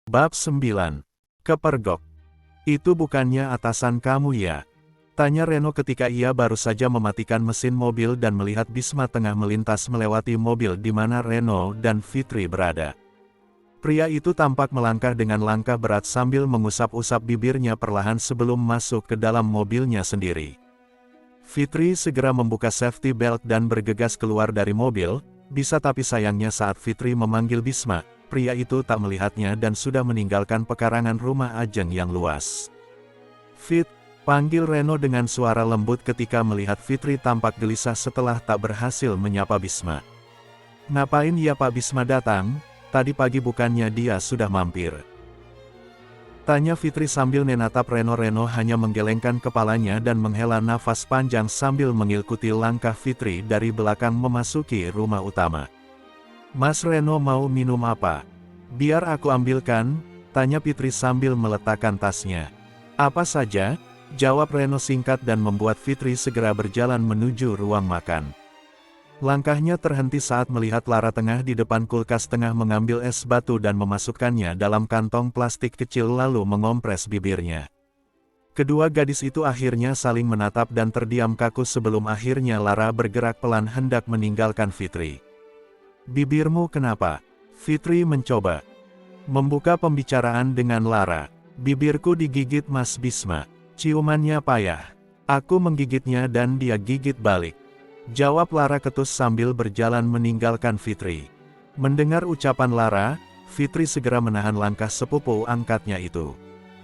Bab 9. Kepergok. Itu bukannya atasan kamu ya? Tanya Reno ketika ia baru saja mematikan mesin mobil dan melihat Bisma tengah melintas melewati mobil di mana Reno dan Fitri berada. Pria itu tampak melangkah dengan langkah berat sambil mengusap-usap bibirnya perlahan sebelum masuk ke dalam mobilnya sendiri. Fitri segera membuka safety belt dan bergegas keluar dari mobil, tapi sayangnya saat Fitri memanggil Bisma, pria itu tak melihatnya dan sudah meninggalkan pekarangan rumah Ajeng yang luas. "Fit," panggil Reno dengan suara lembut ketika melihat Fitri tampak gelisah setelah tak berhasil menyapa Bisma. "Ngapain ya Pak Bisma datang? Tadi pagi bukannya dia sudah mampir?" Tanya Fitri sambil menatap Reno. Reno hanya menggelengkan kepalanya dan menghela nafas panjang sambil mengikuti langkah Fitri dari belakang memasuki rumah utama. "Mas Reno mau minum apa? Biar aku ambilkan," tanya Fitri sambil meletakkan tasnya. "Apa saja?" jawab Reno singkat dan membuat Fitri segera berjalan menuju ruang makan. Langkahnya terhenti saat melihat Lara tengah di depan kulkas tengah mengambil es batu dan memasukkannya dalam kantong plastik kecil lalu mengompres bibirnya. Kedua gadis itu akhirnya saling menatap dan terdiam kaku sebelum akhirnya Lara bergerak pelan hendak meninggalkan Fitri. "Bibirmu kenapa?" Fitri mencoba membuka pembicaraan dengan Lara. "Bibirku digigit Mas Bisma. Ciumannya payah. Aku menggigitnya dan dia gigit balik," jawab Lara ketus sambil berjalan meninggalkan Fitri. Mendengar ucapan Lara, Fitri segera menahan langkah sepupu angkatnya itu.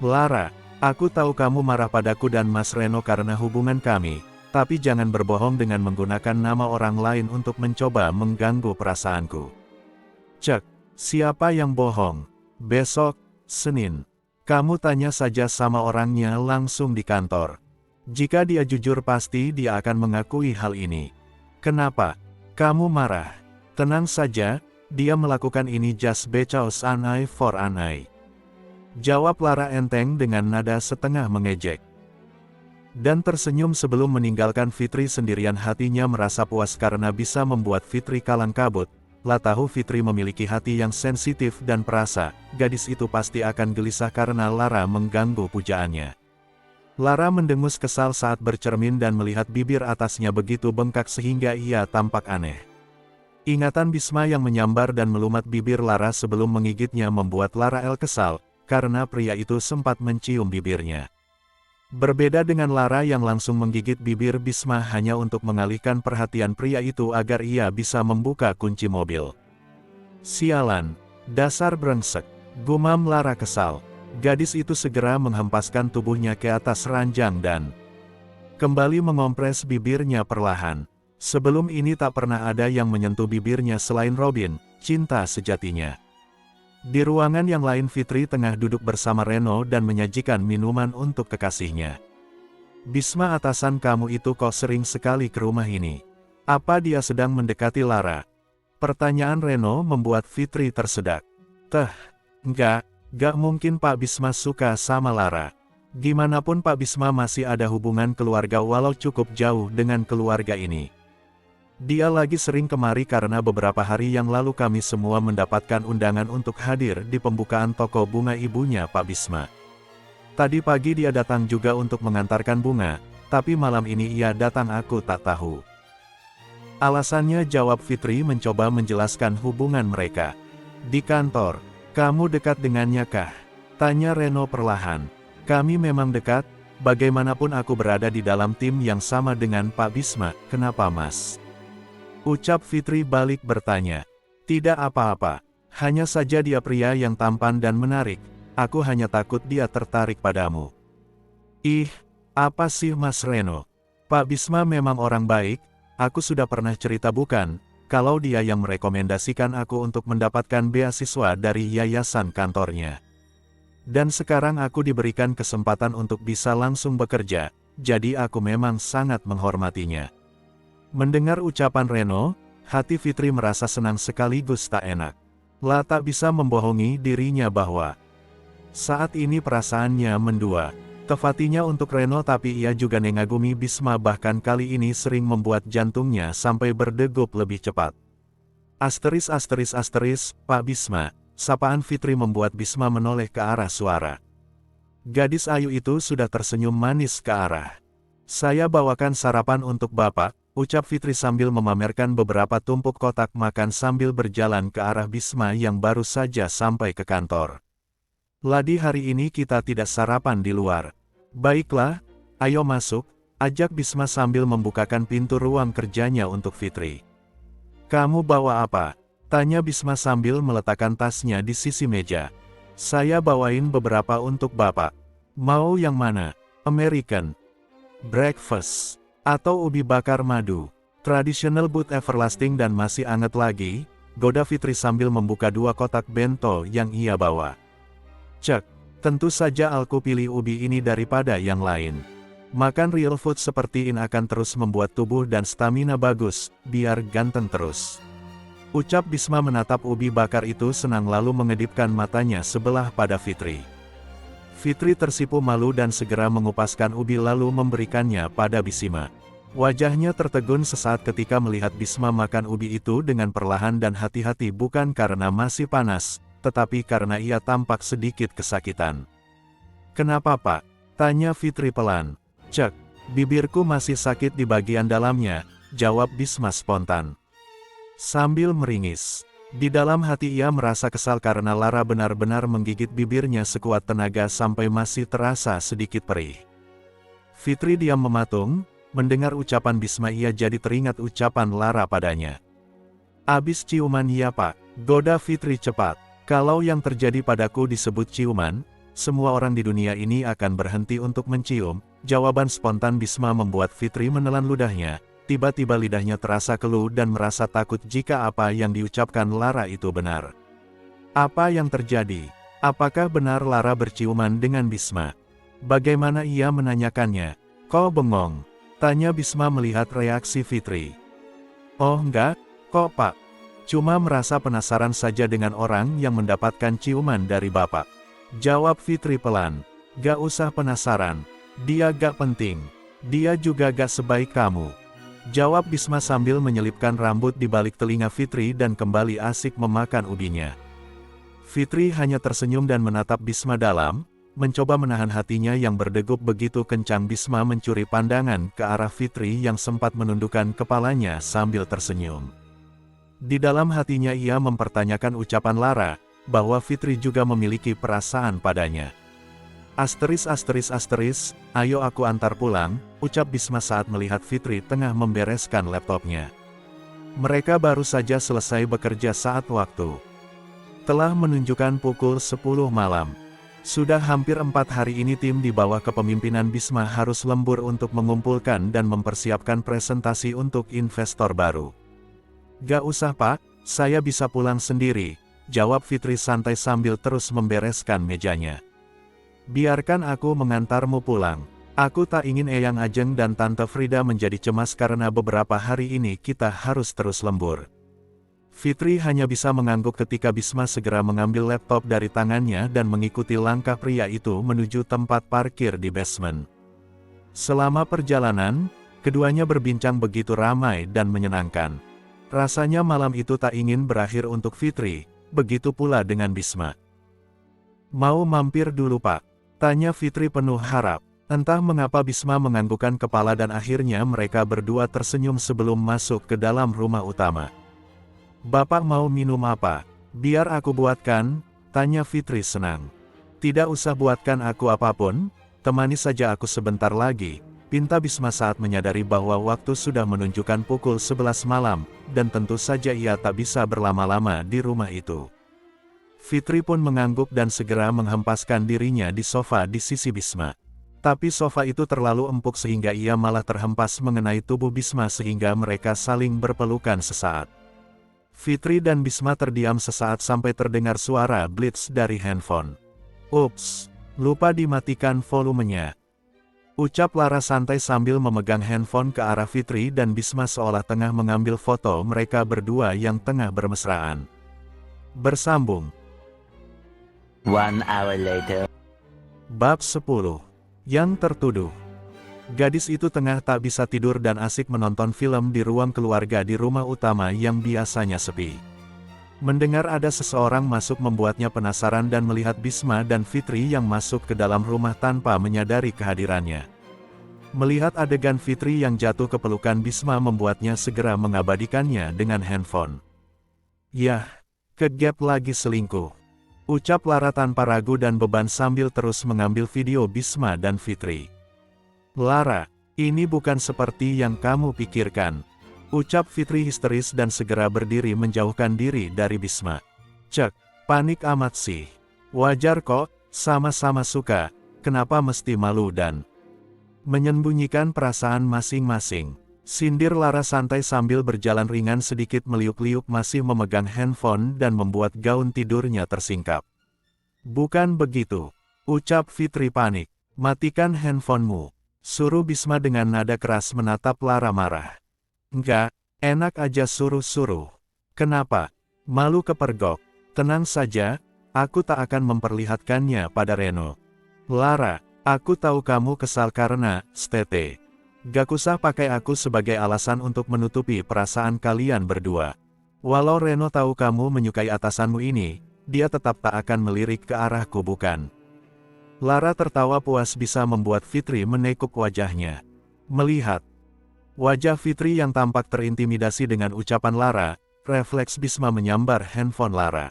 "Lara, aku tahu kamu marah padaku dan Mas Reno karena hubungan kami, tapi jangan berbohong dengan menggunakan nama orang lain untuk mencoba mengganggu perasaanku." "Cek, siapa yang bohong? Besok, Senin. Kamu tanya saja sama orangnya langsung di kantor. Jika dia jujur pasti dia akan mengakui hal ini. Kenapa kamu marah? Tenang saja, dia melakukan ini just because an eye for an eye," jawab Lara enteng dengan nada setengah mengejek. Dan tersenyum sebelum meninggalkan Fitri sendirian. Hatinya merasa puas karena bisa membuat Fitri kalang kabut. Lah tahu Fitri memiliki hati yang sensitif dan perasa, gadis itu pasti akan gelisah karena Lara mengganggu pujaannya. Lara mendengus kesal saat bercermin dan melihat bibir atasnya begitu bengkak sehingga ia tampak aneh. Ingatan Bisma yang menyambar dan melumat bibir Lara sebelum menggigitnya membuat Lara kesal, karena pria itu sempat mencium bibirnya. Berbeda dengan Lara yang langsung menggigit bibir Bisma hanya untuk mengalihkan perhatian pria itu agar ia bisa membuka kunci mobil. "Sialan, dasar brengsek," gumam Lara kesal. Gadis itu segera menghempaskan tubuhnya ke atas ranjang dan kembali mengompres bibirnya perlahan. Sebelum ini tak pernah ada yang menyentuh bibirnya selain Robin, cinta sejatinya. Di ruangan yang lain Fitri tengah duduk bersama Reno dan menyajikan minuman untuk kekasihnya. "Bisma, atasan kamu itu kok sering sekali ke rumah ini? Apa dia sedang mendekati Lara?" Pertanyaan Reno membuat Fitri tersedak. Enggak mungkin Pak Bisma suka sama Lara. Gimanapun Pak Bisma masih ada hubungan keluarga walau cukup jauh dengan keluarga ini. Dia lagi sering kemari karena beberapa hari yang lalu kami semua mendapatkan undangan untuk hadir di pembukaan toko bunga ibunya Pak Bisma. Tadi pagi dia datang juga untuk mengantarkan bunga, tapi malam ini ia datang aku tak tahu alasannya, jawab Fitri mencoba menjelaskan hubungan mereka. "Di kantor, kamu dekat dengannya kah?" tanya Reno perlahan. "Kami memang dekat, bagaimanapun aku berada di dalam tim yang sama dengan Pak Bisma, kenapa Mas?" ucap Fitri balik bertanya. "Tidak apa-apa, hanya saja dia pria yang tampan dan menarik, aku hanya takut dia tertarik padamu." "Ih, apa sih Mas Reno? Pak Bisma memang orang baik, aku sudah pernah cerita bukan, kalau dia yang merekomendasikan aku untuk mendapatkan beasiswa dari yayasan kantornya. Dan sekarang aku diberikan kesempatan untuk bisa langsung bekerja, jadi aku memang sangat menghormatinya." Mendengar ucapan Reno, hati Fitri merasa senang sekaligus tak enak. Lah tak bisa membohongi dirinya bahwa saat ini perasaannya mendua. Tepatinya untuk Reno, tapi ia juga mengagumi Bisma, bahkan kali ini sering membuat jantungnya sampai berdegup lebih cepat. Pak Bisma, Sapaan Fitri membuat Bisma menoleh ke arah suara. Gadis ayu itu sudah tersenyum manis ke arah. "Saya bawakan sarapan untuk Bapak," ucap Fitri sambil memamerkan beberapa tumpuk kotak makan sambil berjalan ke arah Bisma yang baru saja sampai ke kantor. "Ladi, hari ini kita tidak sarapan di luar." "Baiklah, ayo masuk," ajak Bisma sambil membukakan pintu ruang kerjanya untuk Fitri. "Kamu bawa apa?" tanya Bisma sambil meletakkan tasnya di sisi meja. "Saya bawain beberapa untuk Bapak." "Mau yang mana? American breakfast atau ubi bakar madu? Traditional but everlasting dan masih anget lagi," goda Fitri sambil membuka 2 kotak bento yang ia bawa. "Cek, tentu saja aku pilih ubi ini daripada yang lain. Makan real food seperti ini akan terus membuat tubuh dan stamina bagus, biar ganteng terus," ucap Bisma menatap ubi bakar itu senang lalu mengedipkan matanya sebelah pada Fitri. Fitri tersipu malu dan segera mengupaskan ubi lalu memberikannya pada Bisma. Wajahnya tertegun sesaat ketika melihat Bisma makan ubi itu dengan perlahan dan hati-hati, bukan karena masih panas, tetapi karena ia tampak sedikit kesakitan. "Kenapa, Pak?" tanya Fitri pelan. "Cek, bibirku masih sakit di bagian dalamnya," jawab Bisma spontan. Sambil meringis, di dalam hati ia merasa kesal karena Lara benar-benar menggigit bibirnya sekuat tenaga sampai masih terasa sedikit perih. Fitri diam mematung, mendengar ucapan Bisma ia jadi teringat ucapan Lara padanya. "Abis ciuman ya, Pak?" goda Fitri cepat. "Kalau yang terjadi padaku disebut ciuman, semua orang di dunia ini akan berhenti untuk mencium," jawaban spontan Bisma membuat Fitri menelan ludahnya. Tiba-tiba lidahnya terasa keluh dan merasa takut jika apa yang diucapkan Lara itu benar. Apa yang terjadi? Apakah benar Lara berciuman dengan Bisma? Bagaimana ia menanyakannya? "Kau bengong?" tanya Bisma melihat reaksi Fitri. "Oh enggak, kok Pak. Cuma merasa penasaran saja dengan orang yang mendapatkan ciuman dari Bapak," jawab Fitri pelan. "Gak usah penasaran. Dia gak penting. Dia juga gak sebaik kamu," jawab Bisma sambil menyelipkan rambut di balik telinga Fitri dan kembali asik memakan ubinya. Fitri hanya tersenyum dan menatap Bisma dalam, mencoba menahan hatinya yang berdegup begitu kencang. Bisma mencuri pandangan ke arah Fitri yang sempat menundukkan kepalanya sambil tersenyum. Di dalam hatinya ia mempertanyakan ucapan Lara, bahwa Fitri juga memiliki perasaan padanya. Asteris, "Ayo aku antar pulang," ucap Bisma saat melihat Fitri tengah membereskan laptopnya. Mereka baru saja selesai bekerja saat waktu telah menunjukkan pukul 10 malam. Sudah hampir 4 hari ini tim di bawah kepemimpinan Bisma harus lembur untuk mengumpulkan dan mempersiapkan presentasi untuk investor baru. "Gak usah, Pak, saya bisa pulang sendiri," jawab Fitri santai sambil terus membereskan mejanya. "Biarkan aku mengantarmu pulang. Aku tak ingin Eyang Ajeng dan Tante Frida menjadi cemas karena beberapa hari ini kita harus terus lembur." Fitri hanya bisa mengangguk ketika Bisma segera mengambil laptop dari tangannya dan mengikuti langkah pria itu menuju tempat parkir di basement. Selama perjalanan, keduanya berbincang begitu ramai dan menyenangkan. Rasanya malam itu tak ingin berakhir untuk Fitri, begitu pula dengan Bisma. "Mau mampir dulu, Pak?" tanya Fitri penuh harap. Entah mengapa Bisma menganggukkan kepala dan akhirnya mereka berdua tersenyum sebelum masuk ke dalam rumah utama. "Bapak mau minum apa? Biar aku buatkan," tanya Fitri senang. "Tidak usah buatkan aku apapun, temani saja aku sebentar lagi," pinta Bisma saat menyadari bahwa waktu sudah menunjukkan pukul 11 malam, dan tentu saja ia tak bisa berlama-lama di rumah itu. Fitri pun mengangguk dan segera menghempaskan dirinya di sofa di sisi Bisma. Tapi sofa itu terlalu empuk sehingga ia malah terhempas mengenai tubuh Bisma sehingga mereka saling berpelukan sesaat. Fitri dan Bisma terdiam sesaat sampai terdengar suara blitz dari handphone. "Ups, lupa dimatikan volumenya," ucap Lara santai sambil memegang handphone ke arah Fitri dan Bisma seolah tengah mengambil foto mereka berdua yang tengah bermesraan. Bersambung. 1 hour later. Bab 10. Yang tertuduh. Gadis itu tengah tak bisa tidur dan asik menonton film di ruang keluarga di rumah utama yang biasanya sepi. Mendengar ada seseorang masuk membuatnya penasaran dan melihat Bisma dan Fitri yang masuk ke dalam rumah tanpa menyadari kehadirannya. Melihat adegan Fitri yang jatuh ke pelukan Bisma membuatnya segera mengabadikannya dengan handphone. Yah, kegap lagi selingkuh. Ucap Lara tanpa ragu dan beban sambil terus mengambil video Bisma dan Fitri. Lara, ini bukan seperti yang kamu pikirkan. Ucap Fitri histeris dan segera berdiri menjauhkan diri dari Bisma. Cek, panik amat sih. Wajar kok, sama-sama suka, kenapa mesti malu dan menyembunyikan perasaan masing-masing. Sindir Lara santai sambil berjalan ringan sedikit meliuk-liuk masih memegang handphone dan membuat gaun tidurnya tersingkap. Bukan begitu, ucap Fitri panik. Matikan handphonemu. Suruh Bisma dengan nada keras menatap Lara marah. Enggak, enak aja suruh-suruh. Kenapa? Malu kepergok. Tenang saja, aku tak akan memperlihatkannya pada Reno. Lara, aku tahu kamu kesal karena, stete. Gak usah pakai aku sebagai alasan untuk menutupi perasaan kalian berdua. Walau Reno tahu kamu menyukai atasanmu ini, dia tetap tak akan melirik ke arahku bukan? Lara tertawa puas bisa membuat Fitri menekuk wajahnya. Melihat wajah Fitri yang tampak terintimidasi dengan ucapan Lara, refleks Bisma menyambar handphone Lara.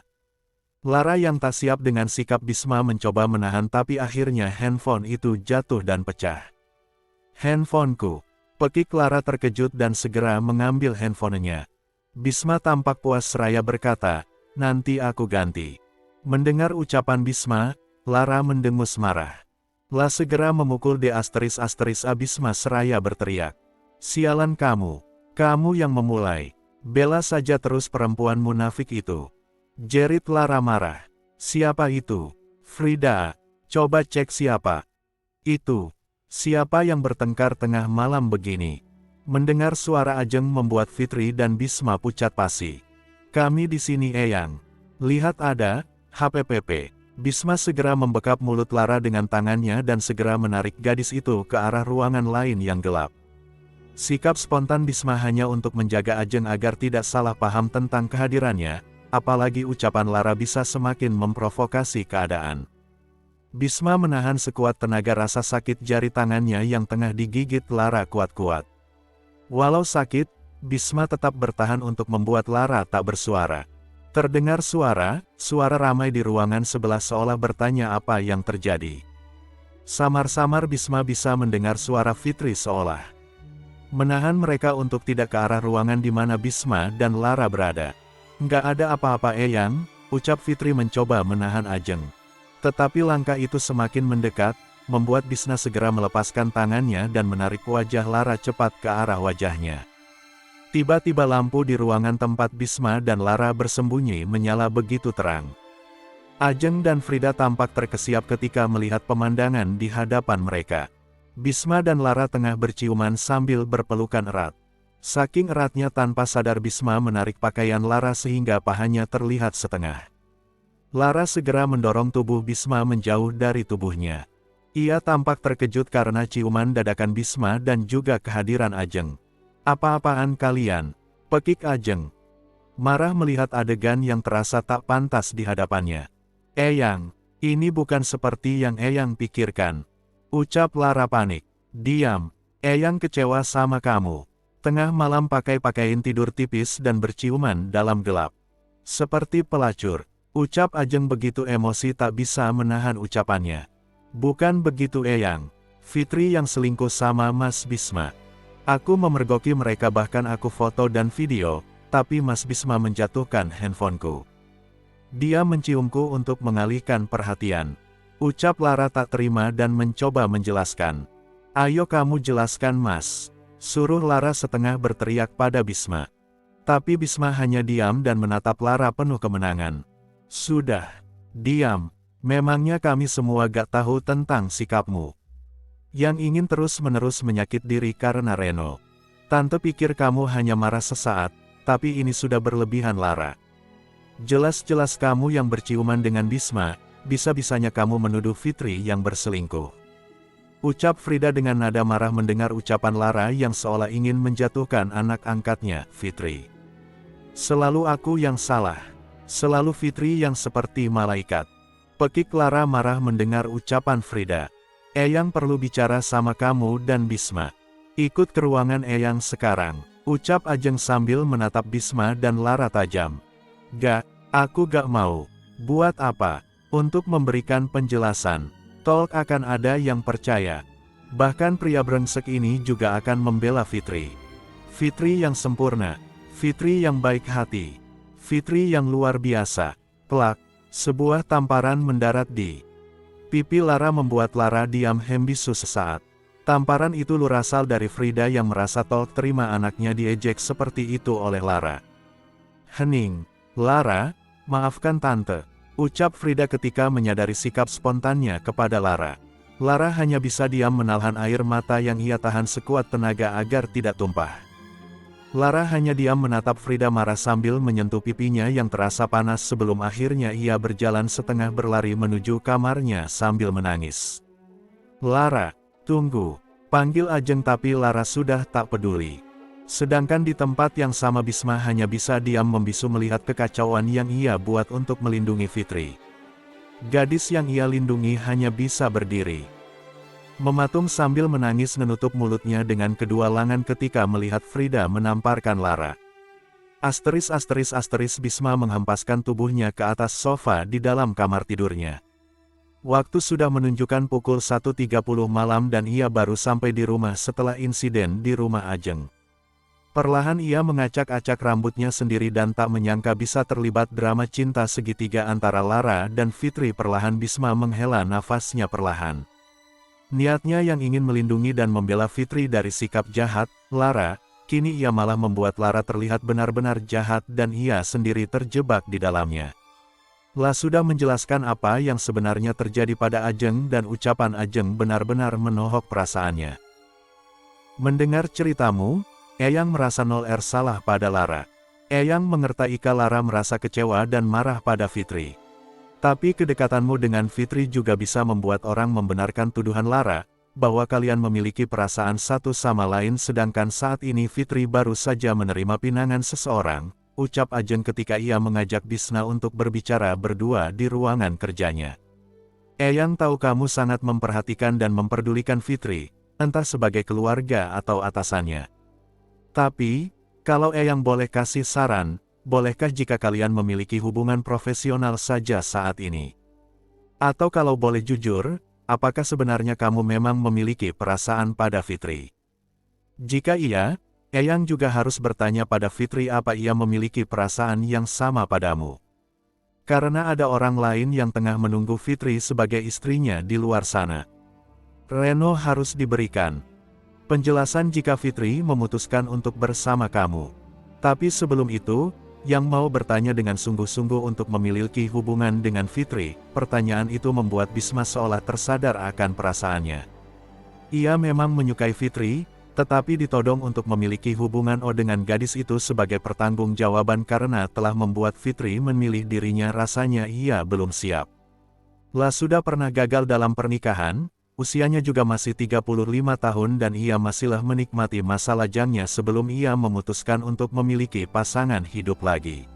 Lara yang tak siap dengan sikap Bisma mencoba menahan tapi akhirnya handphone itu jatuh dan pecah. Handphoneku. Pekik Lara terkejut dan segera mengambil handphonenya. Bisma tampak puas seraya berkata, nanti aku ganti. Mendengar ucapan Bisma, Lara mendengus marah. La segera memukul D***A Bisma seraya berteriak. Sialan kamu yang memulai. Bela saja terus perempuan munafik itu. Jerit Lara marah. Siapa itu? Frida, coba cek siapa itu. Siapa yang bertengkar tengah malam begini? Mendengar suara Ajeng membuat Fitri dan Bisma pucat pasi. Kami di sini Eyang. Lihat ada, HPPP. Bisma segera membekap mulut Lara dengan tangannya dan segera menarik gadis itu ke arah ruangan lain yang gelap. Sikap spontan Bisma hanya untuk menjaga Ajeng agar tidak salah paham tentang kehadirannya, apalagi ucapan Lara bisa semakin memprovokasi keadaan. Bisma menahan sekuat tenaga rasa sakit jari tangannya yang tengah digigit Lara kuat-kuat. Walau sakit, Bisma tetap bertahan untuk membuat Lara tak bersuara. Terdengar suara ramai di ruangan sebelah seolah bertanya apa yang terjadi. Samar-samar Bisma bisa mendengar suara Fitri seolah menahan mereka untuk tidak ke arah ruangan di mana Bisma dan Lara berada. Nggak ada apa-apa Eyang, ucap Fitri mencoba menahan Ajeng. Tetapi langkah itu semakin mendekat, membuat Bisma segera melepaskan tangannya dan menarik wajah Lara cepat ke arah wajahnya. Tiba-tiba lampu di ruangan tempat Bisma dan Lara bersembunyi menyala begitu terang. Ajeng dan Frida tampak terkesiap ketika melihat pemandangan di hadapan mereka. Bisma dan Lara tengah berciuman sambil berpelukan erat. Saking eratnya tanpa sadar Bisma menarik pakaian Lara sehingga pahanya terlihat setengah. Lara segera mendorong tubuh Bisma menjauh dari tubuhnya. Ia tampak terkejut karena ciuman dadakan Bisma dan juga kehadiran Ajeng. Apa-apaan kalian? Pekik Ajeng. Marah melihat adegan yang terasa tak pantas di hadapannya. Eyang, ini bukan seperti yang Eyang pikirkan. Ucap Lara panik. Diam, Eyang kecewa sama kamu. Tengah malam pakai pakaian tidur tipis dan berciuman dalam gelap. Seperti pelacur. Ucap Ajeng begitu emosi tak bisa menahan ucapannya. Bukan begitu Eyang. Fitri yang selingkuh sama Mas Bisma. Aku memergoki mereka bahkan aku foto dan video, tapi Mas Bisma menjatuhkan handphoneku. Dia menciumku untuk mengalihkan perhatian. Ucap Lara tak terima dan mencoba menjelaskan. Ayo kamu jelaskan Mas. Suruh Lara setengah berteriak pada Bisma. Tapi Bisma hanya diam dan menatap Lara penuh kemenangan. Sudah, diam. Memangnya kami semua gak tahu tentang sikapmu. Yang ingin terus-menerus menyakit diri karena Reno. Tante pikir kamu hanya marah sesaat, tapi ini sudah berlebihan Lara. Jelas-jelas kamu yang berciuman dengan Bisma, bisa-bisanya kamu menuduh Fitri yang berselingkuh. Ucap Frida dengan nada marah mendengar ucapan Lara yang seolah ingin menjatuhkan anak angkatnya, Fitri. Selalu aku yang salah. Selalu Fitri yang seperti malaikat. Pekik Lara marah mendengar ucapan Frida. Eyang perlu bicara sama kamu dan Bisma. Ikut ke ruangan Eyang sekarang, ucap Ajeng sambil menatap Bisma dan Lara tajam. Gak, aku gak mau. Buat apa? Untuk memberikan penjelasan. Tolk akan ada yang percaya. Bahkan pria brengsek ini juga akan membela Fitri. Fitri yang sempurna. Fitri yang baik hati. Fitri yang luar biasa. Plak, sebuah tamparan mendarat di pipi Lara membuat Lara diam hembisu sesaat. Tamparan itu berasal dari Frida yang merasa Tolk terima anaknya diejek seperti itu oleh Lara. Hening. Lara, maafkan tante, ucap Frida ketika menyadari sikap spontannya kepada Lara. Lara hanya bisa diam menahan air mata yang ia tahan sekuat tenaga agar tidak tumpah. Lara hanya diam menatap Frida marah sambil menyentuh pipinya yang terasa panas sebelum akhirnya ia berjalan setengah berlari menuju kamarnya sambil menangis. Lara, tunggu, panggil Ajeng tapi Lara sudah tak peduli. Sedangkan di tempat yang sama Bisma hanya bisa diam membisu melihat kekacauan yang ia buat untuk melindungi Fitri. Gadis yang ia lindungi hanya bisa berdiri. Mematung sambil menangis menutup mulutnya dengan kedua lengan ketika melihat Frida menamparkan Lara. Bisma menghempaskan tubuhnya ke atas sofa di dalam kamar tidurnya. Waktu sudah menunjukkan pukul 1.30 malam dan ia baru sampai di rumah setelah insiden di rumah Ajeng. Perlahan ia mengacak-acak rambutnya sendiri dan tak menyangka bisa terlibat drama cinta segitiga antara Lara dan Fitri. Perlahan Bisma menghela nafasnya perlahan. Niatnya yang ingin melindungi dan membela Fitri dari sikap jahat Lara, kini ia malah membuat Lara terlihat benar-benar jahat dan ia sendiri terjebak di dalamnya. La sudah menjelaskan apa yang sebenarnya terjadi pada Ajeng dan ucapan Ajeng benar-benar menohok perasaannya. Mendengar ceritamu, Eyang merasa nol salah pada Lara. Eyang mengerti jika Lara merasa kecewa dan marah pada Fitri. Tapi kedekatanmu dengan Fitri juga bisa membuat orang membenarkan tuduhan Lara, bahwa kalian memiliki perasaan satu sama lain sedangkan saat ini Fitri baru saja menerima pinangan seseorang, ucap Ajeng ketika ia mengajak Bisma untuk berbicara berdua di ruangan kerjanya. Eyang tahu kamu sangat memperhatikan dan memperdulikan Fitri, entah sebagai keluarga atau atasannya. Tapi, kalau Eyang boleh kasih saran, bolehkah jika kalian memiliki hubungan profesional saja saat ini? Atau kalau boleh jujur, apakah sebenarnya kamu memang memiliki perasaan pada Fitri? Jika iya, Eyang juga harus bertanya pada Fitri apa ia memiliki perasaan yang sama padamu. Karena ada orang lain yang tengah menunggu Fitri sebagai istrinya di luar sana. Reno harus diberikan penjelasan jika Fitri memutuskan untuk bersama kamu. Tapi sebelum itu, yang mau bertanya dengan sungguh-sungguh untuk memiliki hubungan dengan Fitri, pertanyaan itu membuat Bisma seolah tersadar akan perasaannya. Ia memang menyukai Fitri, tetapi ditodong untuk memiliki hubungan dengan gadis itu sebagai pertanggungjawaban karena telah membuat Fitri memilih dirinya rasanya ia belum siap. La sudah pernah gagal dalam pernikahan, usianya juga masih 35 tahun dan ia masihlah menikmati masa lajangnya sebelum ia memutuskan untuk memiliki pasangan hidup lagi.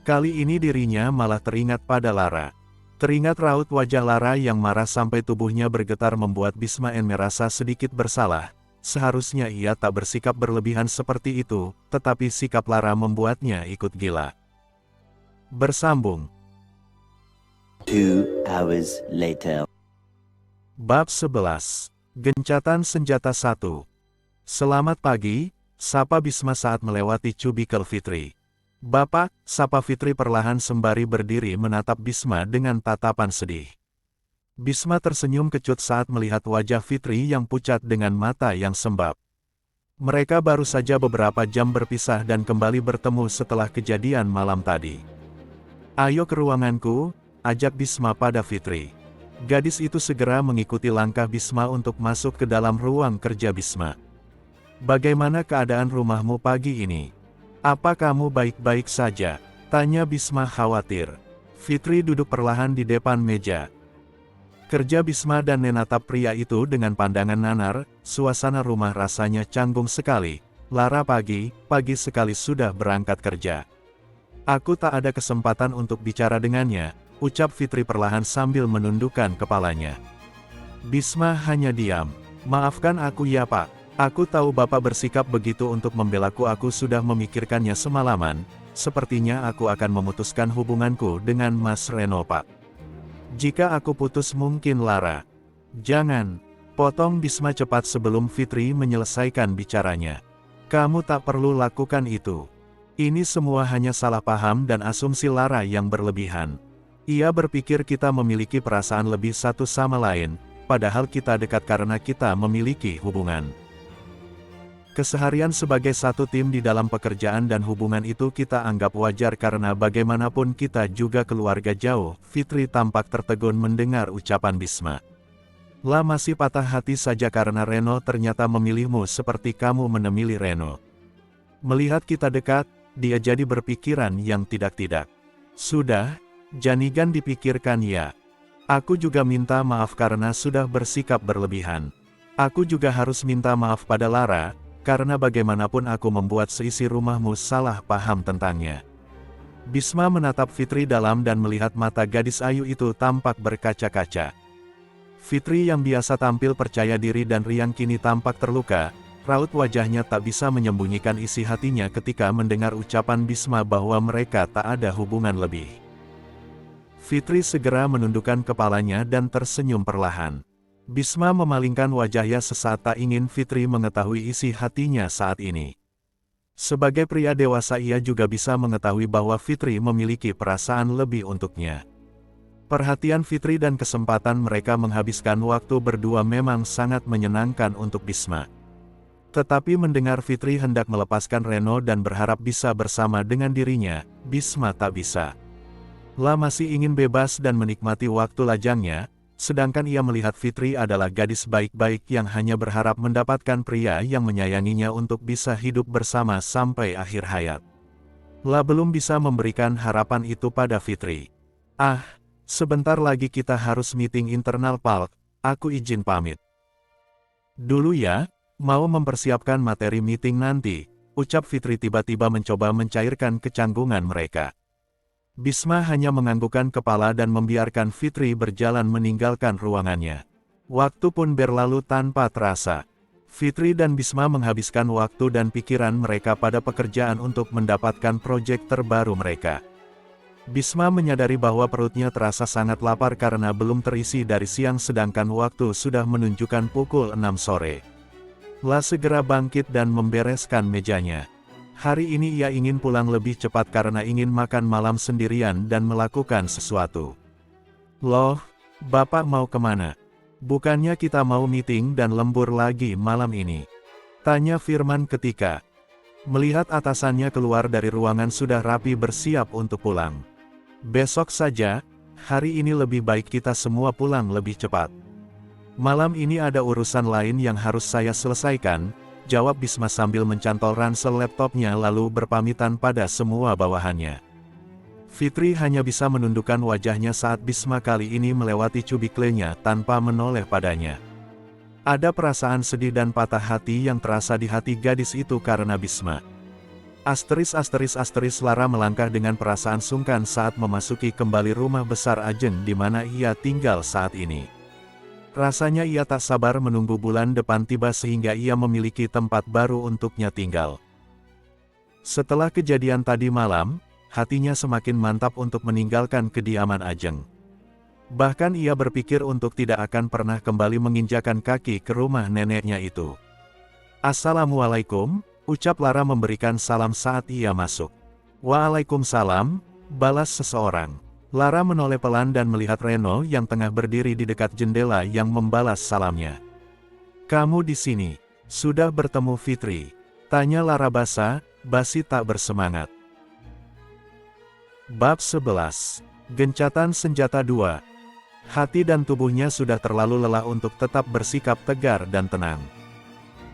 Kali ini dirinya malah teringat pada Lara. Teringat raut wajah Lara yang marah sampai tubuhnya bergetar membuat Bisma merasa sedikit bersalah. Seharusnya ia tak bersikap berlebihan seperti itu, tetapi sikap Lara membuatnya ikut gila. Bersambung. 2 hours later. Bab 11. Gencatan Senjata 1. Selamat pagi, sapa Bisma saat melewati cubikel Fitri. Bapak, sapa Fitri perlahan sembari berdiri menatap Bisma dengan tatapan sedih. Bisma tersenyum kecut saat melihat wajah Fitri yang pucat dengan mata yang sembab. Mereka baru saja beberapa jam berpisah dan kembali bertemu setelah kejadian malam tadi. Ayo ke ruanganku, ajak Bisma pada Fitri. Gadis itu segera mengikuti langkah Bisma untuk masuk ke dalam ruang kerja Bisma. Bagaimana keadaan rumahmu pagi ini? Apa kamu baik-baik saja? Tanya Bisma khawatir. Fitri duduk perlahan di depan meja. Kerja Bisma dan menatap pria itu dengan pandangan nanar, suasana rumah rasanya canggung sekali. Lara pagi sekali sudah berangkat kerja. Aku tak ada kesempatan untuk bicara dengannya, ucap Fitri perlahan sambil menundukkan kepalanya. Bisma hanya diam. Maafkan aku ya Pak. Aku tahu Bapak bersikap begitu untuk membelaku, aku sudah memikirkannya semalaman. Sepertinya aku akan memutuskan hubunganku dengan Mas Reno Pak. Jika aku putus mungkin Lara. Jangan. Potong Bisma cepat sebelum Fitri menyelesaikan bicaranya. Kamu tak perlu lakukan itu. Ini semua hanya salah paham dan asumsi Lara yang berlebihan. Ia berpikir kita memiliki perasaan lebih satu sama lain, padahal kita dekat karena kita memiliki hubungan. Keseharian sebagai satu tim di dalam pekerjaan dan hubungan itu kita anggap wajar karena bagaimanapun kita juga keluarga jauh. Fitri tampak tertegun mendengar ucapan Bisma. Lah masih patah hati saja karena Reno ternyata memilihmu seperti kamu memilih Reno. Melihat kita dekat, dia jadi berpikiran yang tidak-tidak. Sudah, janigan dipikirkan ya. Aku juga minta maaf karena sudah bersikap berlebihan. Aku juga harus minta maaf pada Lara, karena bagaimanapun aku membuat seisi rumahmu salah paham tentangnya. Bisma menatap Fitri dalam dan melihat mata gadis ayu itu tampak berkaca-kaca. Fitri yang biasa tampil percaya diri dan riang kini tampak terluka. Raut wajahnya tak bisa menyembunyikan isi hatinya ketika mendengar ucapan Bisma bahwa mereka tak ada hubungan lebih. Fitri segera menundukkan kepalanya dan tersenyum perlahan. Bisma memalingkan wajahnya sesaat tak ingin Fitri mengetahui isi hatinya saat ini. Sebagai pria dewasa ia juga bisa mengetahui bahwa Fitri memiliki perasaan lebih untuknya. Perhatian Fitri dan kesempatan mereka menghabiskan waktu berdua memang sangat menyenangkan untuk Bisma. Tetapi mendengar Fitri hendak melepaskan Reno dan berharap bisa bersama dengan dirinya, Bisma tak bisa. Lah masih ingin bebas dan menikmati waktu lajangnya, sedangkan ia melihat Fitri adalah gadis baik-baik yang hanya berharap mendapatkan pria yang menyayanginya untuk bisa hidup bersama sampai akhir hayat. Lah belum bisa memberikan harapan itu pada Fitri. Ah, sebentar lagi kita harus meeting internal Palk, aku izin pamit. Dulu ya. Mau mempersiapkan materi meeting nanti, ucap Fitri tiba-tiba mencoba mencairkan kecanggungan mereka. Bisma hanya menganggukkan kepala dan membiarkan Fitri berjalan meninggalkan ruangannya. Waktu pun berlalu tanpa terasa. Fitri dan Bisma menghabiskan waktu dan pikiran mereka pada pekerjaan untuk mendapatkan proyek terbaru mereka. Bisma menyadari bahwa perutnya terasa sangat lapar karena belum terisi dari siang sedangkan waktu sudah menunjukkan pukul 6 sore. Lah segera bangkit dan membereskan mejanya. Hari ini ia ingin pulang lebih cepat karena ingin makan malam sendirian dan melakukan sesuatu. Loh, Bapak mau kemana? Bukannya kita mau meeting dan lembur lagi malam ini? Tanya Firman ketika melihat atasannya keluar dari ruangan sudah rapi bersiap untuk pulang. Besok saja, hari ini lebih baik kita semua pulang lebih cepat. Malam ini ada urusan lain yang harus saya selesaikan, jawab Bisma sambil mencantol ransel laptopnya lalu berpamitan pada semua bawahannya. Fitri hanya bisa menundukkan wajahnya saat Bisma kali ini melewati cubiklenya tanpa menoleh padanya. Ada perasaan sedih dan patah hati yang terasa di hati gadis itu karena Bisma. Lara melangkah dengan perasaan sungkan saat memasuki kembali rumah besar Ajeng di mana ia tinggal saat ini. Rasanya ia tak sabar menunggu bulan depan tiba sehingga ia memiliki tempat baru untuknya tinggal. Setelah kejadian tadi malam, hatinya semakin mantap untuk meninggalkan kediaman Ajeng. Bahkan ia berpikir untuk tidak akan pernah kembali menginjakan kaki ke rumah neneknya itu. Assalamualaikum, ucap Lara memberikan salam saat ia masuk. Waalaikumsalam, balas seseorang. Lara menoleh pelan dan melihat Reno yang tengah berdiri di dekat jendela yang membalas salamnya. Kamu di sini, sudah bertemu Fitri? Tanya Lara basi tak bersemangat. Bab 11. Gencatan Senjata 2. Hati dan tubuhnya sudah terlalu lelah untuk tetap bersikap tegar dan tenang.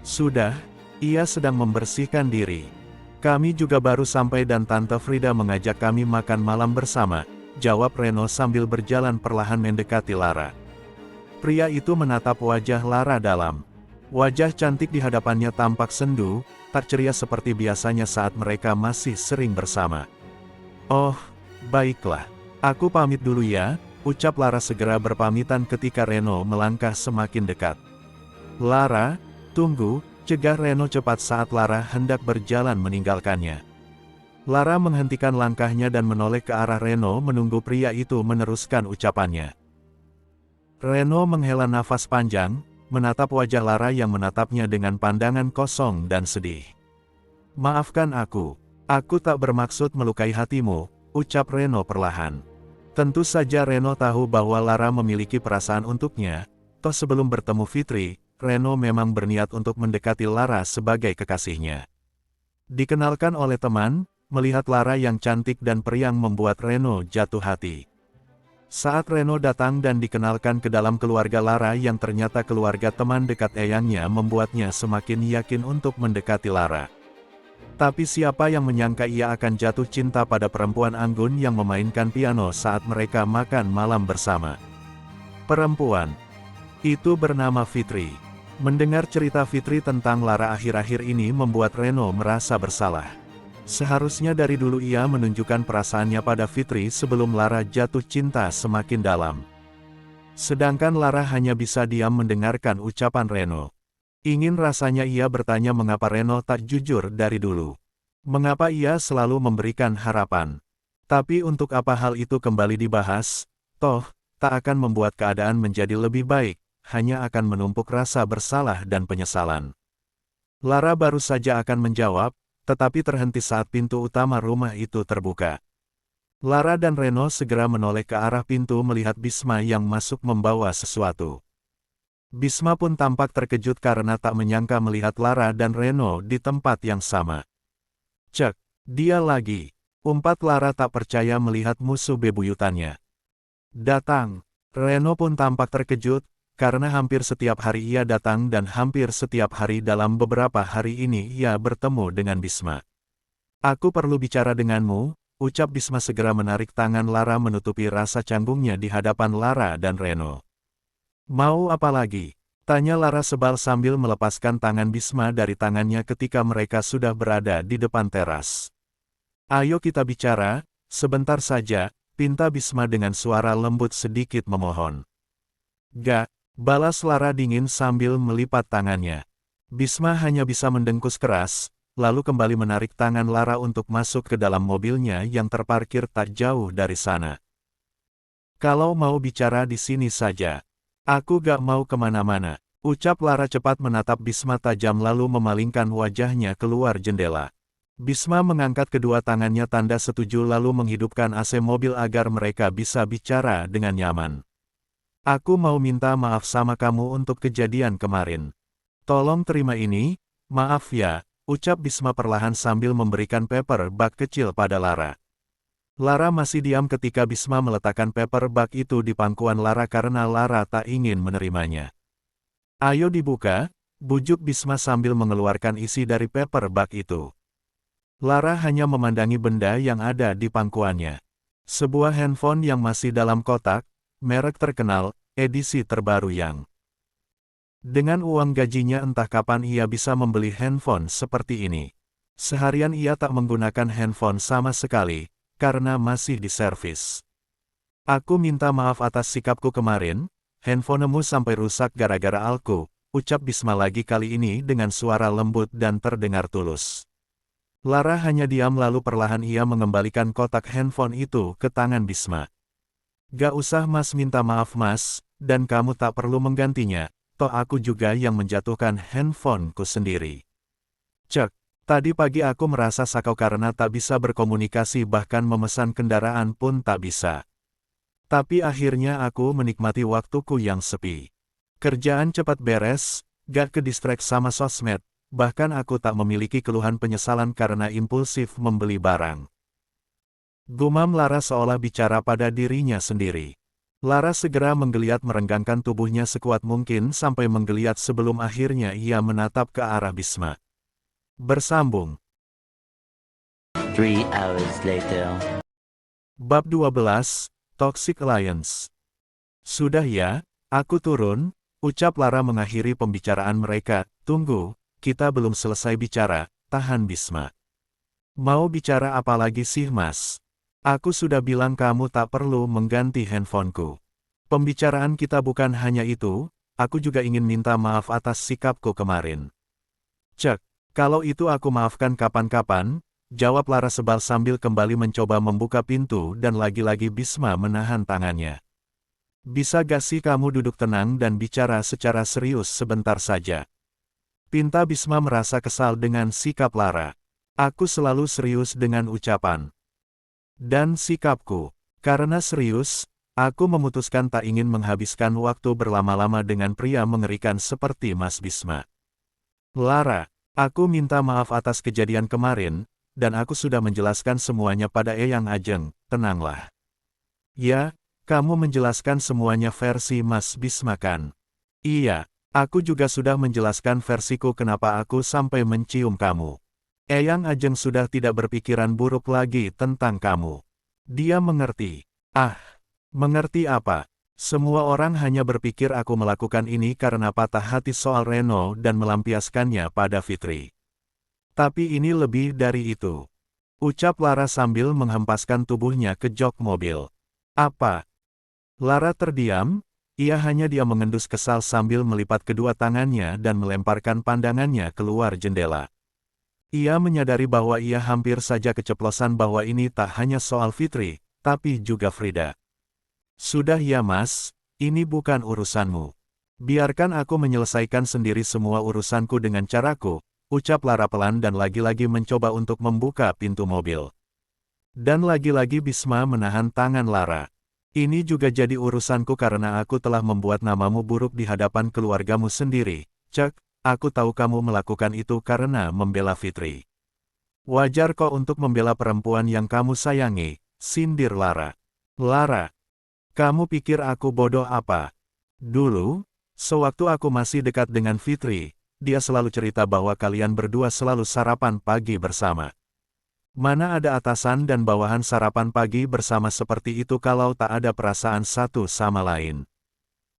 Sudah, ia sedang membersihkan diri. Kami juga baru sampai dan Tante Frida mengajak kami makan malam bersama, jawab Reno sambil berjalan perlahan mendekati Lara. Pria itu menatap wajah Lara dalam. Wajah cantik di hadapannya tampak sendu, tak ceria seperti biasanya saat mereka masih sering bersama. Oh, baiklah. Aku pamit dulu ya, ucap Lara segera berpamitan ketika Reno melangkah semakin dekat. Lara, tunggu, cegah Reno cepat saat Lara hendak berjalan meninggalkannya. Lara menghentikan langkahnya dan menoleh ke arah Reno menunggu pria itu meneruskan ucapannya. Reno menghela nafas panjang, menatap wajah Lara yang menatapnya dengan pandangan kosong dan sedih. Maafkan aku tak bermaksud melukai hatimu, ucap Reno perlahan. Tentu saja Reno tahu bahwa Lara memiliki perasaan untuknya, toh sebelum bertemu Fitri, Reno memang berniat untuk mendekati Lara sebagai kekasihnya. Dikenalkan oleh teman, melihat Lara yang cantik dan periang membuat Reno jatuh hati. Saat Reno datang dan dikenalkan ke dalam keluarga Lara yang ternyata keluarga teman dekat eyangnya membuatnya semakin yakin untuk mendekati Lara. Tapi siapa yang menyangka ia akan jatuh cinta pada perempuan anggun yang memainkan piano saat mereka makan malam bersama. Perempuan itu bernama Fitri. Mendengar cerita Fitri tentang Lara akhir-akhir ini membuat Reno merasa bersalah. Seharusnya dari dulu ia menunjukkan perasaannya pada Fitri sebelum Lara jatuh cinta semakin dalam. Sedangkan Lara hanya bisa diam mendengarkan ucapan Reno. Ingin rasanya ia bertanya mengapa Reno tak jujur dari dulu. Mengapa ia selalu memberikan harapan. Tapi untuk apa hal itu kembali dibahas, toh, tak akan membuat keadaan menjadi lebih baik, hanya akan menumpuk rasa bersalah dan penyesalan. Lara baru saja akan menjawab, tetapi terhenti saat pintu utama rumah itu terbuka. Lara dan Reno segera menoleh ke arah pintu melihat Bisma yang masuk membawa sesuatu. Bisma pun tampak terkejut karena tak menyangka melihat Lara dan Reno di tempat yang sama. Cek, dia lagi, umpat Lara tak percaya melihat musuh bebuyutannya. Datang, Reno pun tampak terkejut, karena hampir setiap hari ia datang dan hampir setiap hari dalam beberapa hari ini ia bertemu dengan Bisma. Aku perlu bicara denganmu, ucap Bisma segera menarik tangan Lara menutupi rasa canggungnya di hadapan Lara dan Reno. Mau apa lagi? Tanya Lara sebal sambil melepaskan tangan Bisma dari tangannya ketika mereka sudah berada di depan teras. Ayo kita bicara, sebentar saja, pinta Bisma dengan suara lembut sedikit memohon. Gak. Balas Lara dingin sambil melipat tangannya. Bisma hanya bisa mendengkus keras, lalu kembali menarik tangan Lara untuk masuk ke dalam mobilnya yang terparkir tak jauh dari sana. Kalau mau bicara di sini saja. Aku gak mau kemana-mana, ucap Lara cepat menatap Bisma tajam lalu memalingkan wajahnya keluar jendela. Bisma mengangkat kedua tangannya tanda setuju lalu menghidupkan AC mobil agar mereka bisa bicara dengan nyaman. Aku mau minta maaf sama kamu untuk kejadian kemarin. Tolong terima ini, maaf ya, ucap Bisma perlahan sambil memberikan paper bag kecil pada Lara. Lara masih diam ketika Bisma meletakkan paper bag itu di pangkuan Lara karena Lara tak ingin menerimanya. Ayo dibuka, bujuk Bisma sambil mengeluarkan isi dari paper bag itu. Lara hanya memandangi benda yang ada di pangkuannya. Sebuah handphone yang masih dalam kotak, merek terkenal, edisi terbaru yang. Dengan uang gajinya entah kapan ia bisa membeli handphone seperti ini. Seharian ia tak menggunakan handphone sama sekali, karena masih diservis. Aku minta maaf atas sikapku kemarin, handphonemu sampai rusak gara-gara aku, ucap Bisma lagi kali ini dengan suara lembut dan terdengar tulus. Lara hanya diam lalu perlahan ia mengembalikan kotak handphone itu ke tangan Bisma. Gak usah mas minta maaf mas, dan kamu tak perlu menggantinya, toh aku juga yang menjatuhkan handphoneku sendiri. Cek, tadi pagi aku merasa sakau karena tak bisa berkomunikasi bahkan memesan kendaraan pun tak bisa. Tapi akhirnya aku menikmati waktuku yang sepi. Kerjaan cepat beres, gak ke-distract sama sosmed, bahkan aku tak memiliki keluhan penyesalan karena impulsif membeli barang. Gumam Lara seolah bicara pada dirinya sendiri. Lara segera menggeliat merenggangkan tubuhnya sekuat mungkin sampai menggeliat sebelum akhirnya ia menatap ke arah Bisma. Bersambung. 3 hours later. Bab 12, Toxic Alliance. Sudah ya, aku turun, ucap Lara mengakhiri pembicaraan mereka. Tunggu, kita belum selesai bicara, tahan Bisma. Mau bicara apa lagi sih mas? Aku sudah bilang kamu tak perlu mengganti handphoneku. Pembicaraan kita bukan hanya itu, aku juga ingin minta maaf atas sikapku kemarin. Cek, kalau itu aku maafkan kapan-kapan, jawab Lara sebal sambil kembali mencoba membuka pintu dan lagi-lagi Bisma menahan tangannya. Bisa gak sih kamu duduk tenang dan bicara secara serius sebentar saja? Pinta Bisma merasa kesal dengan sikap Lara. Aku selalu serius dengan ucapan dan sikapku. Karena serius, aku memutuskan tak ingin menghabiskan waktu berlama-lama dengan pria mengerikan seperti Mas Bisma. Lara, aku minta maaf atas kejadian kemarin, dan aku sudah menjelaskan semuanya pada Eyang Ajeng, tenanglah. Ya, kamu menjelaskan semuanya versi Mas Bisma kan? Iya, aku juga sudah menjelaskan versiku kenapa aku sampai mencium kamu. Eyang Ajeng sudah tidak berpikiran buruk lagi tentang kamu. Dia mengerti. Ah, mengerti apa? Semua orang hanya berpikir aku melakukan ini karena patah hati soal Reno dan melampiaskannya pada Fitri. Tapi ini lebih dari itu. Ucap Lara sambil menghempaskan tubuhnya ke jok mobil. Apa? Lara terdiam, ia hanya diam mengendus kesal sambil melipat kedua tangannya dan melemparkan pandangannya keluar jendela. Ia menyadari bahwa ia hampir saja keceplosan bahwa ini tak hanya soal Fitri, tapi juga Frida. Sudah ya Mas, ini bukan urusanmu. Biarkan aku menyelesaikan sendiri semua urusanku dengan caraku, ucap Lara pelan dan lagi-lagi mencoba untuk membuka pintu mobil. Dan lagi-lagi Bisma menahan tangan Lara. Ini juga jadi urusanku karena aku telah membuat namamu buruk di hadapan keluargamu sendiri, Cek. Aku tahu kamu melakukan itu karena membela Fitri. Wajar kok untuk membela perempuan yang kamu sayangi, sindir Lara. Lara, kamu pikir aku bodoh apa? Dulu, sewaktu aku masih dekat dengan Fitri, dia selalu cerita bahwa kalian berdua selalu sarapan pagi bersama. Mana ada atasan dan bawahan sarapan pagi bersama seperti itu kalau tak ada perasaan satu sama lain.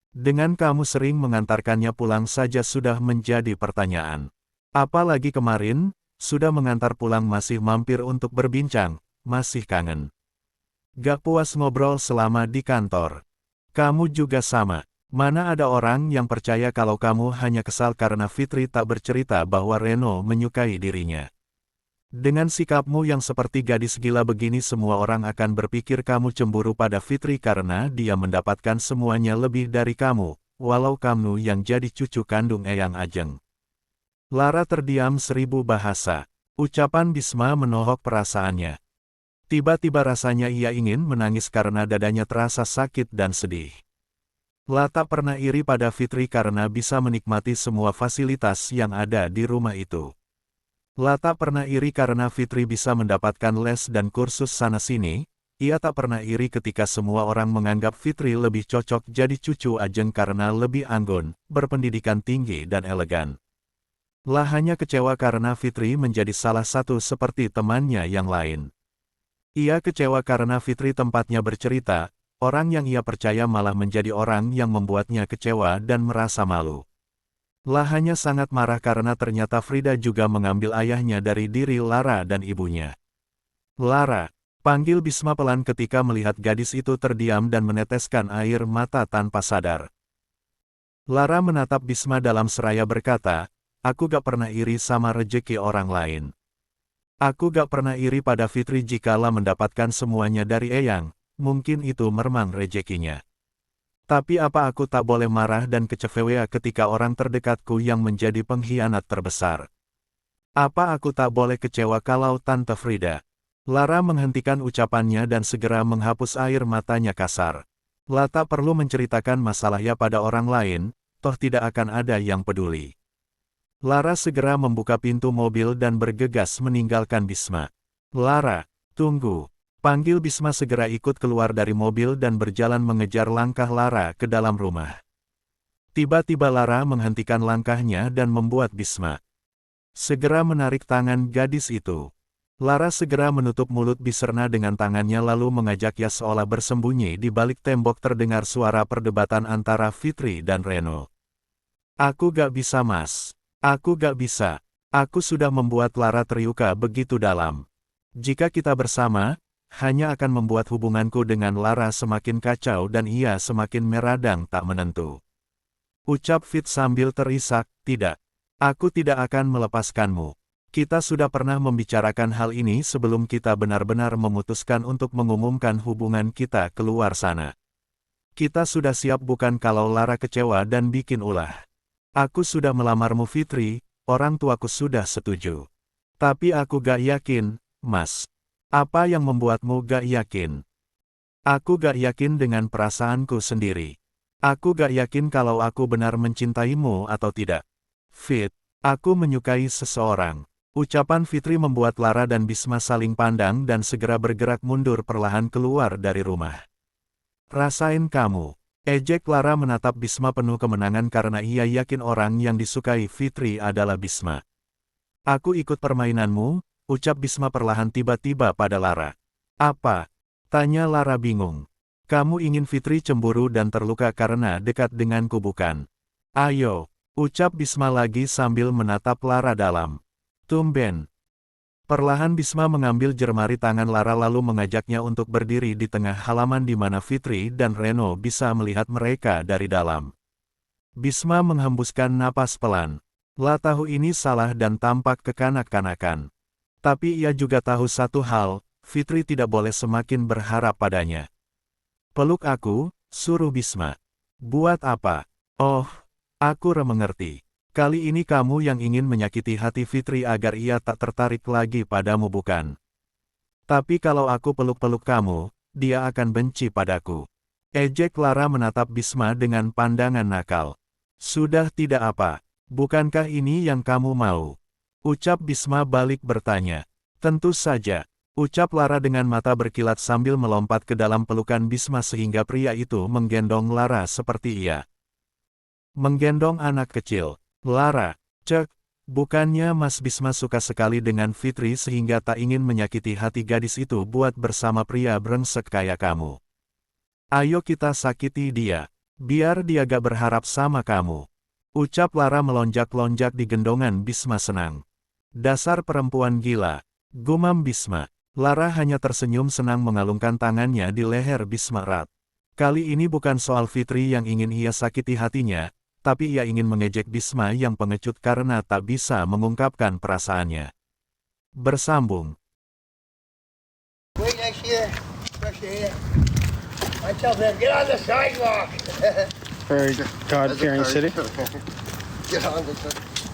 Dengan kamu sering mengantarkannya pulang saja sudah menjadi pertanyaan. Apalagi kemarin, sudah mengantar pulang masih mampir untuk berbincang, masih kangen. Gak puas ngobrol selama di kantor. Kamu juga sama. Mana ada orang yang percaya kalau kamu hanya kesal karena Fitri tak bercerita bahwa Reno menyukai dirinya. Dengan sikapmu yang seperti gadis gila begini semua orang akan berpikir kamu cemburu pada Fitri karena dia mendapatkan semuanya lebih dari kamu, walau kamu yang jadi cucu kandung Eyang Ajeng. Lara terdiam 1000 bahasa. Ucapan Bisma menohok perasaannya. Tiba-tiba rasanya ia ingin menangis karena dadanya terasa sakit dan sedih. Lata pernah iri pada Fitri karena bisa menikmati semua fasilitas yang ada di rumah itu. Lata pernah iri karena Fitri bisa mendapatkan les dan kursus sana-sini, ia tak pernah iri ketika semua orang menganggap Fitri lebih cocok jadi cucu Ajeng karena lebih anggun, berpendidikan tinggi dan elegan. Lah hanya kecewa karena Fitri menjadi salah satu seperti temannya yang lain. Ia kecewa karena Fitri tempatnya bercerita, orang yang ia percaya malah menjadi orang yang membuatnya kecewa dan merasa malu. Lah hanya sangat marah karena ternyata Frida juga mengambil ayahnya dari diri Lara dan ibunya. Lara, panggil Bisma pelan ketika melihat gadis itu terdiam dan meneteskan air mata tanpa sadar. Lara menatap Bisma dalam seraya berkata, aku gak pernah iri sama rejeki orang lain. Aku gak pernah iri pada Fitri jikalau mendapatkan semuanya dari Eyang, mungkin itu memang rejekinya. Tapi apa aku tak boleh marah dan kecewa ketika orang terdekatku yang menjadi pengkhianat terbesar? Apa aku tak boleh kecewa kalau Tante Frida? Lara menghentikan ucapannya dan segera menghapus air matanya kasar. Lata perlu menceritakan masalahnya pada orang lain, toh tidak akan ada yang peduli. Lara segera membuka pintu mobil dan bergegas meninggalkan Bisma. Lara, tunggu. Panggil Bisma segera ikut keluar dari mobil dan berjalan mengejar langkah Lara ke dalam rumah. Tiba-tiba Lara menghentikan langkahnya dan membuat Bisma segera menarik tangan gadis itu. Lara segera menutup mulut Bisma dengan tangannya lalu mengajaknya seolah bersembunyi di balik tembok terdengar suara perdebatan antara Fitri dan Reno. Aku gak bisa Mas. Aku gak bisa. Aku sudah membuat Lara terluka begitu dalam. Jika kita bersama, hanya akan membuat hubunganku dengan Lara semakin kacau dan ia semakin meradang tak menentu. Ucap Fit sambil terisak, tidak. Aku tidak akan melepaskanmu. Kita sudah pernah membicarakan hal ini sebelum kita benar-benar memutuskan untuk mengumumkan hubungan kita keluar sana. Kita sudah siap bukan kalau Lara kecewa dan bikin ulah. Aku sudah melamarmu Fitri, orang tuaku sudah setuju. Tapi aku gak yakin, Mas. Apa yang membuatmu gak yakin? Aku gak yakin dengan perasaanku sendiri. Aku gak yakin kalau aku benar mencintaimu atau tidak. Fit, aku menyukai seseorang. Ucapan Fitri membuat Lara dan Bisma saling pandang dan segera bergerak mundur perlahan keluar dari rumah. Rasain kamu. Ejek Lara menatap Bisma penuh kemenangan karena ia yakin orang yang disukai Fitri adalah Bisma. Aku ikut permainanmu, ucap Bisma perlahan tiba-tiba pada Lara. Apa? Tanya Lara bingung. Kamu ingin Fitri cemburu dan terluka karena dekat denganku bukan? Ayo, ucap Bisma lagi sambil menatap Lara dalam. Tumben. Perlahan Bisma mengambil jemari tangan Lara lalu mengajaknya untuk berdiri di tengah halaman di mana Fitri dan Reno bisa melihat mereka dari dalam. Bisma menghembuskan napas pelan. La tahu ini salah dan tampak kekanak-kanakan. Tapi ia juga tahu satu hal, Fitri tidak boleh semakin berharap padanya. Peluk aku, suruh Bisma. Buat apa? Oh, aku mengerti. Kali ini kamu yang ingin menyakiti hati Fitri agar ia tak tertarik lagi padamu bukan? Tapi kalau aku peluk-peluk kamu, dia akan benci padaku. Ejek Lara menatap Bisma dengan pandangan nakal. Sudah tidak apa. Bukankah ini yang kamu mau? Ucap Bisma balik bertanya. Tentu saja. Ucap Lara dengan mata berkilat sambil melompat ke dalam pelukan Bisma sehingga pria itu menggendong Lara seperti ia menggendong anak kecil. Lara, cek, bukannya Mas Bisma suka sekali dengan Fitri sehingga tak ingin menyakiti hati gadis itu buat bersama pria brengsek kayak kamu. Ayo kita sakiti dia, biar dia gak berharap sama kamu. Ucap Lara melonjak-lonjak di gendongan Bisma senang. Dasar perempuan gila, gumam Bisma. Lara hanya tersenyum senang mengalungkan tangannya di leher Bisma erat. Kali ini bukan soal Fitri yang ingin ia sakiti hatinya, tapi ia ingin mengejek Bisma yang pengecut karena tak bisa mengungkapkan perasaannya. Bersambung. Wait next year. Next year. I tell them, get on the sidewalk. Very God-fearing city. Get on the sidewalk.